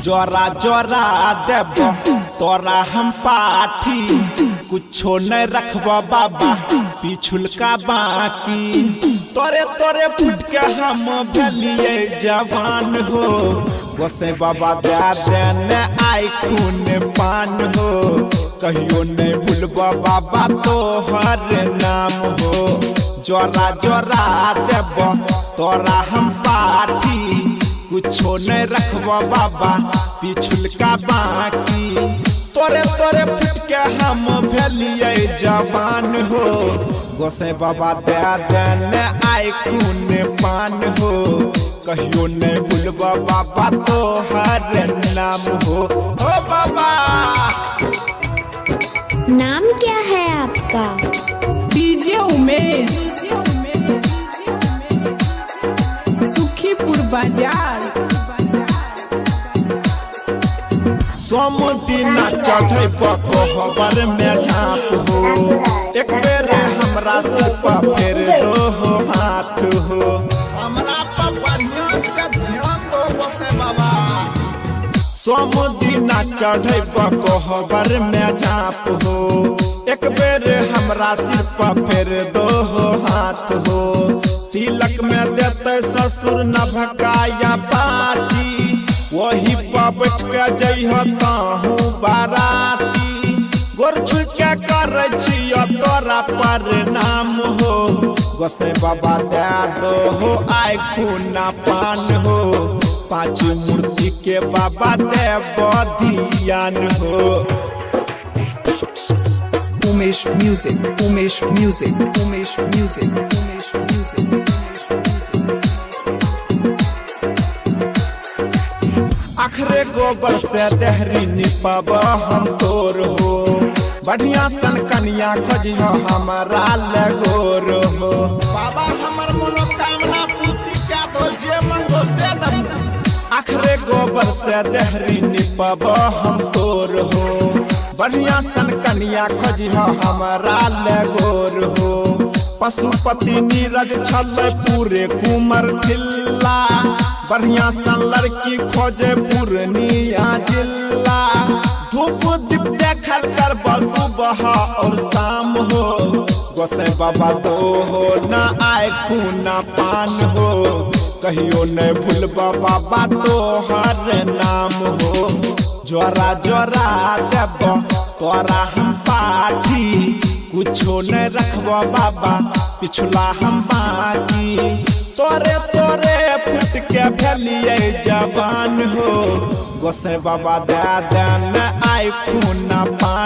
जोरा जोरा देव तोरा हम पाठी कुछो न रखब बाबा पिछुल का बाकी तोरे तोरे फुट के हम भलिए जवान हो गोसे बाबा दे देने आई खून पान हो कहियो नहीं भूलब बाबा तो हर नाम हो जोरा जोरा देव तोरा हम पाठी कुछो नहीं रखब बाबा पिछुल का बाकी तोरे तोरे फुट के हम भलिए जवान हो गोसे बाबा दे देने आई खून पान हो कहियो नहीं भूलब बाबा तो हर नाम हो ओ बाबा। नाम क्या है आपका? डीजे उमेश, सुखीपुर बाजार। सोम दिन चढ़े कोहबर में झाँप हो एक बेर हमरा से फेर दो हो हाथ हो हमरा पर बढ़िया से ध्यान दो गोसे बाबा। सोम दिन चढ़े कोहबर में झाँप हो एक बेर हमरा सिर पर फेर दो हो हाथ हो तिलक में देते ससुर न भकाया बाजी वही पर बैठ के जइहताहू बाराती गोर छुल के करे छियो तोरा पर नाम हो गोसे बाबा दे दो हो आई खूना पान हो पांच मूर्ति के बाबा दे बधियान हो। Umesh music, Umesh music, Umesh music, Umesh music. आखरे गोबर से देहरी निपब हम तोर हो बढ़िया सन कन्या खोजियो हमारा लगोर हो बाबा हमर मनोकामना पूर्ति क्या दो जे मंगो से दम। आखरे गोबर से देहरी निपब हम तोर हो बढ़िया सन कन्या खोजियो हमारा लगोर हो पशुपति नीरज छल पूरे कुमर ठिल्ला बढ़िया सन लड़की खोजे पूर्णिया जिला धूप दीप देखल कर सुबह और शाम हो गोसे बाबा तो हो न आए खूना पान हो कहियो नहीं भूलब बाबा तो हर नाम हो जोरा जोरा देव तोरा हम पाठी कुछो नहीं रखब बाबा पिछुला हम बाकी तोरे तोरे फुट के भलिए जवान हो गोसे बाबा दे देने आई खूना पान